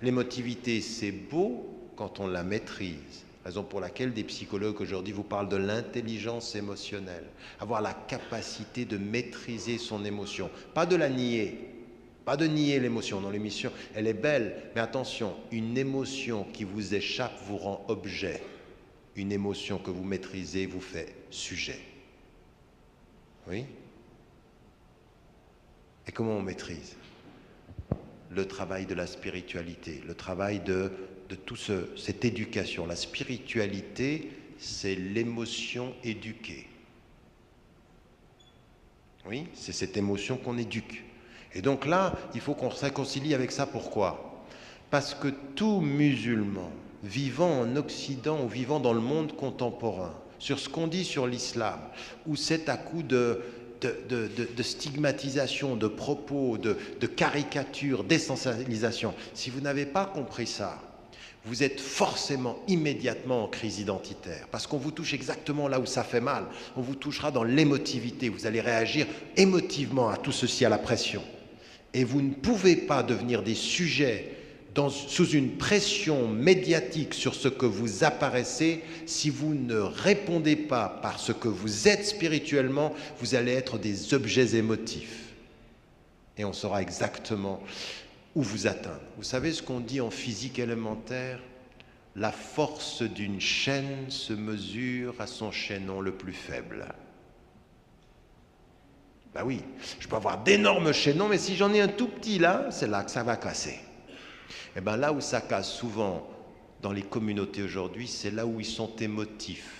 L'émotivité, c'est beau quand on la maîtrise. Raison pour laquelle des psychologues aujourd'hui vous parlent de l'intelligence émotionnelle. Avoir la capacité de maîtriser son émotion, pas de la nier. Pas de nier l'émotion. Non, l'émotion, elle est belle, mais attention, une émotion qui vous échappe vous rend objet. Une émotion que vous maîtrisez vous fait sujet. Oui? Et comment on maîtrise? Le travail de la spiritualité, le travail de toute cette éducation. La spiritualité, c'est l'émotion éduquée. Oui, c'est cette émotion qu'on éduque. Et donc là, il faut qu'on se réconcilie avec ça. Pourquoi? Parce que tout musulman vivant en Occident ou vivant dans le monde contemporain, sur ce qu'on dit sur l'islam, où c'est à coup de stigmatisation, de propos, de caricatures, d'essentialisation, si vous n'avez pas compris ça, vous êtes forcément immédiatement en crise identitaire, parce qu'on vous touche exactement là où ça fait mal. On vous touchera dans l'émotivité, vous allez réagir émotivement à tout ceci, à la pression. Et vous ne pouvez pas devenir des sujets sous une pression médiatique sur ce que vous apparaissez. Si vous ne répondez pas par ce que vous êtes spirituellement, vous allez être des objets émotifs. Et on saura exactement où vous atteindre. Vous savez ce qu'on dit en physique élémentaire? La force d'une chaîne se mesure à son chaînon le plus faible. Ben oui, je peux avoir d'énormes chaînons, mais si j'en ai un tout petit là, c'est là que ça va casser. Et bien là où ça casse souvent dans les communautés aujourd'hui, c'est là où ils sont émotifs,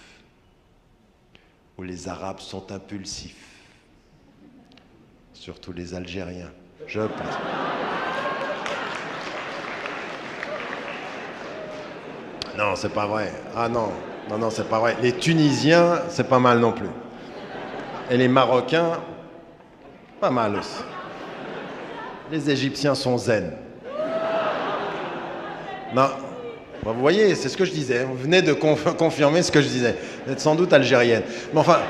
où les Arabes sont impulsifs, surtout les Algériens, je pense. Non, c'est pas vrai. Ah non, non, c'est pas vrai. Les Tunisiens, c'est pas mal non plus. Et les Marocains, pas mal aussi. Les Égyptiens sont zen. Non, vous voyez, c'est ce que je disais. Vous venez de confirmer ce que je disais. Vous êtes sans doute algérienne. Mais enfin...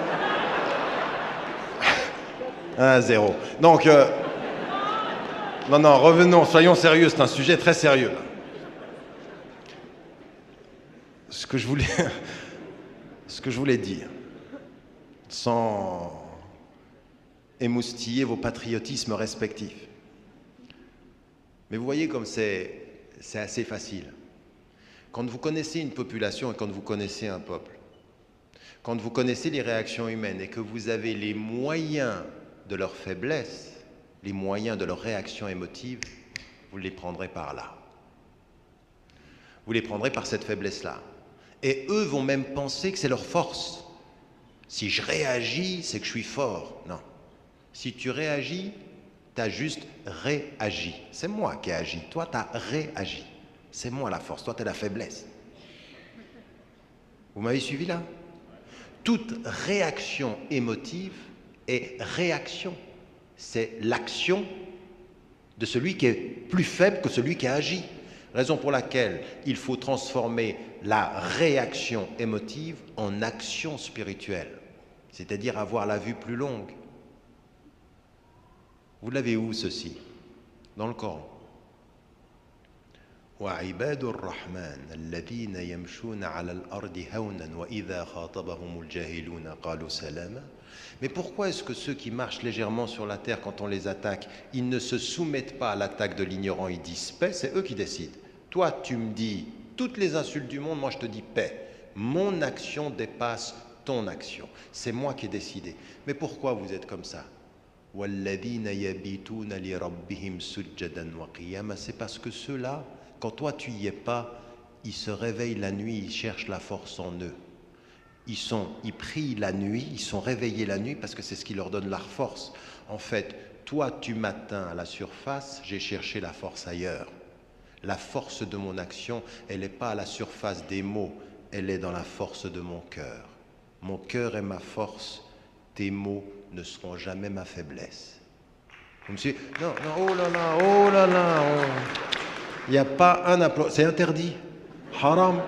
1-0. Donc, non, revenons, soyons sérieux, c'est un sujet très sérieux. Là. Ce que je voulais dire, sans émoustiller vos patriotismes respectifs. Mais vous voyez comme c'est assez facile. Quand vous connaissez une population et quand vous connaissez un peuple, quand vous connaissez les réactions humaines et que vous avez les moyens de leur faiblesse, les moyens de leur réaction émotive, vous les prendrez par là. Vous les prendrez par cette faiblesse-là. Et eux vont même penser que c'est leur force. Si je réagis, c'est que je suis fort. Non. Si tu réagis, tu as juste réagi. C'est moi qui ai agi. Toi, tu as réagi. C'est moi la force. Toi, tu es la faiblesse. Vous m'avez suivi là? Toute réaction émotive est réaction. C'est l'action de celui qui est plus faible que celui qui a agi. Raison pour laquelle il faut transformer la réaction émotive en action spirituelle, c'est-à-dire avoir la vue plus longue. Vous l'avez où ceci? Dans le Coran. وعباد الرحمن الذين يمشون على الأرض هونا وإذا خاطبهم الجاهلون قالوا سلاما. Mais pourquoi est-ce que ceux qui marchent légèrement sur la terre, quand on les attaque, ils ne se soumettent pas à l'attaque de l'ignorant, ils disent paix? C'est eux qui décident. Toi, tu me dis toutes les insultes du monde, moi je te dis paix. Mon action dépasse ton action. C'est moi qui ai décidé. Mais pourquoi vous êtes comme ça? C'est parce que ceux-là, quand toi tu y es pas, ils se réveillent la nuit, ils cherchent la force en eux. Ils prient la nuit, ils sont réveillés la nuit parce que c'est ce qui leur donne la force. En fait, toi tu m'atteins à la surface, j'ai cherché la force ailleurs. La force de mon action, elle n'est pas à la surface des mots, elle est dans la force de mon cœur. Mon cœur est ma force, tes mots ne seront jamais ma faiblesse. Vous me suivez? Non, oh là là, il n'y a pas un applaudissement, c'est interdit. Haram.